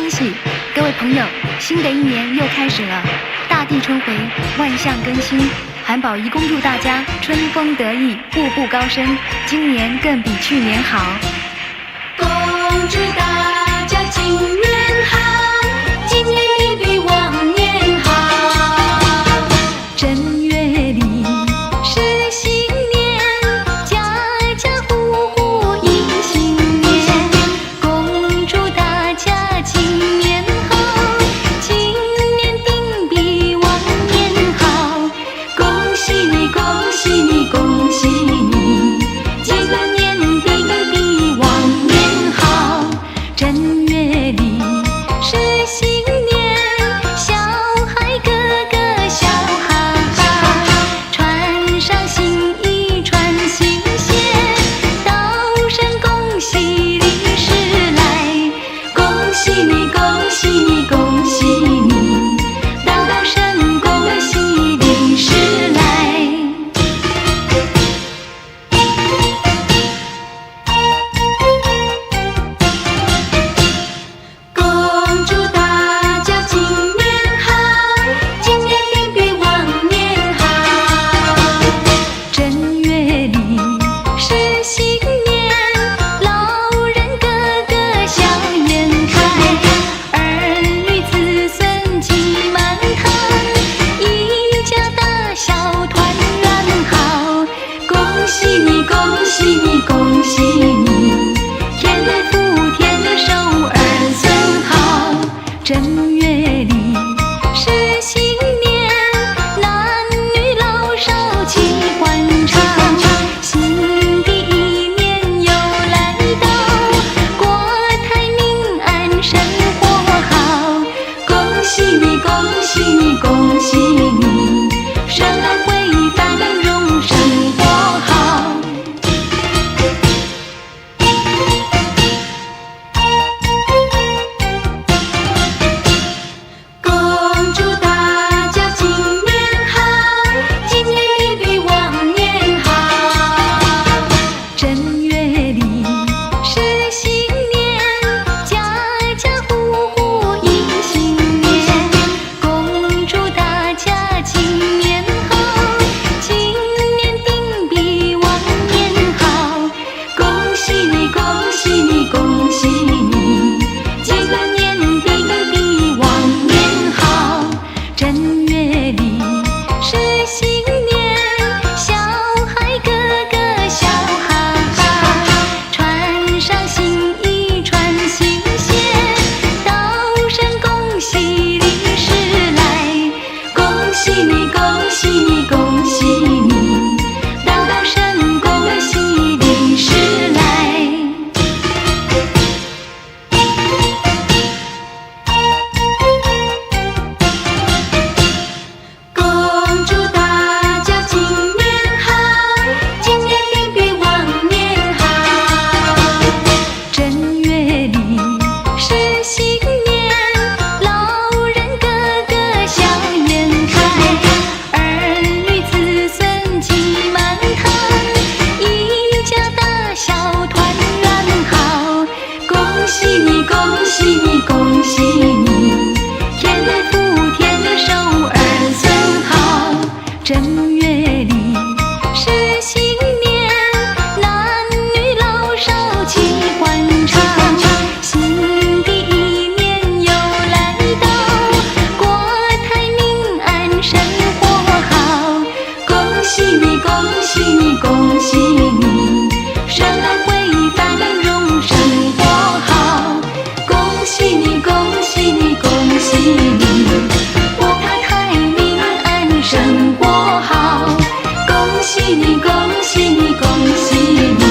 欣喜，各位朋友，新的一年又开始了，大地春回，万象更新。韩宝仪恭祝大家春风得意，步步高升，今年更比去年好。恭祝大家今年好，今年比往年好。正月里是新年，家家户户迎新年。恭祝大家今年好，今年定比往年好。恭喜你，恭喜你，恭喜你，今年定比往年好。正月里是新年，小孩个个笑哈哈，穿上新衣穿新鞋，道声恭喜利是来。恭喜你，恭喜你，恭喜你，道声恭喜利是来。恭祝大家今年好，今年定比往年好。正月里是新年，老人个个笑颜开，儿女子孙齐满堂，一家大小团圆好。恭喜你，恭喜你，恭喜你，天天福天寿儿孙好。正月里是新年，男女老少齐欢唱，新的一年又来到，国泰民安生活好。恭喜你，恭喜你，恭喜你，生而会繁荣生活好。恭祝大家今年好，今年比往年好。正月里是新年，家家户户迎新年。恭祝大家今年好，今年定比往年好。恭喜你，恭喜你，恭喜你，今年定比往年好。正月里是新年，小孩个个笑哈哈，穿上新衣穿新鞋，道声恭喜利是来。恭喜你，恭喜你，恭喜你，道声恭喜利是来。恭祝大家今年好，今年定比往年好。正月里是新年，老人个个笑颜开，儿女子孙齐满堂，一家大小团圆好。恭喜你，恭喜你，恭喜你，天天福天寿儿孙好。正月里是新年，男女老少齐欢唱，新的一年又来到，国泰民安生活好。恭喜你，恭喜你，恭喜你，生而会繁荣生活好。恭喜你，恭喜你，恭喜你，国泰民安生活好。恭喜你，恭喜你，恭喜你，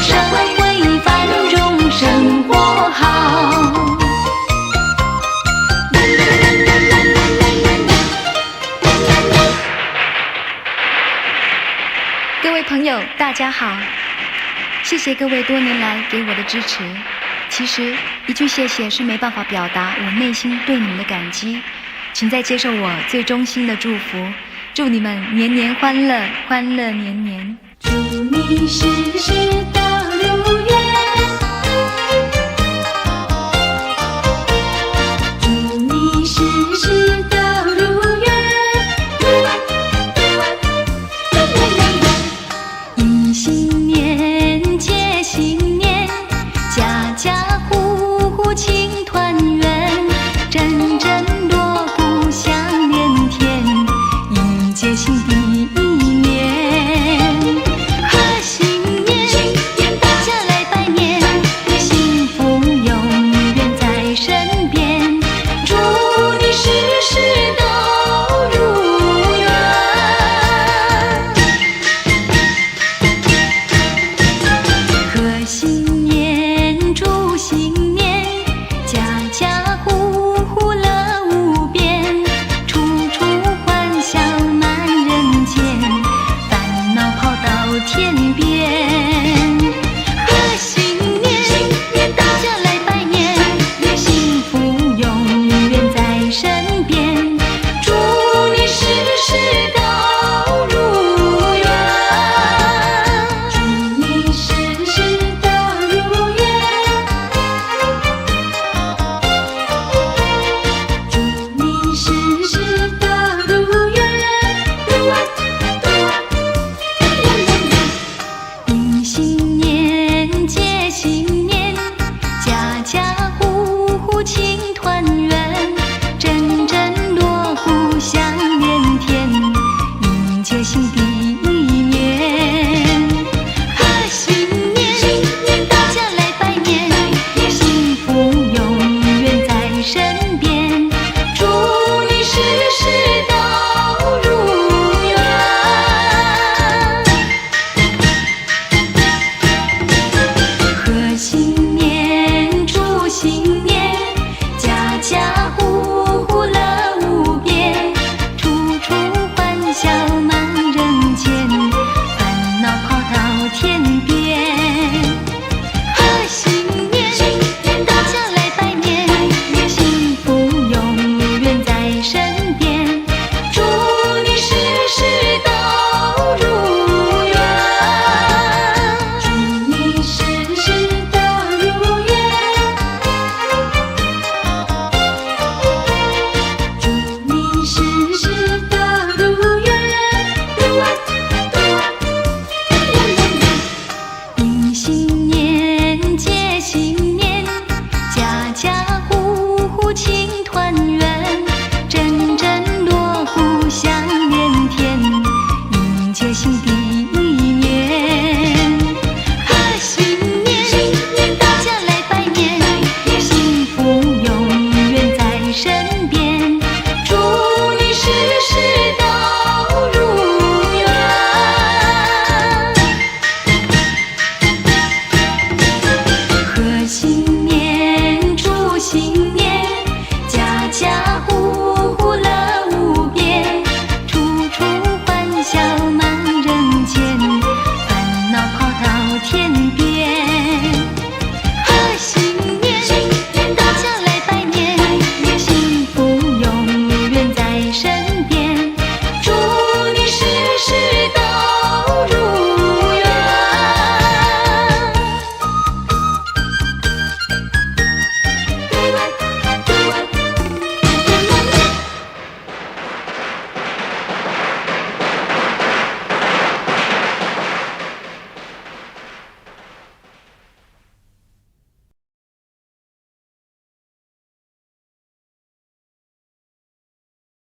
社会繁荣生活好。各位朋友，大家好，谢谢各位多年来给我的支持。其实一句谢谢是没办法表达我内心对你们的感激，请再接受我最衷心的祝福，祝你们年年欢乐，欢乐年年。祝你事事都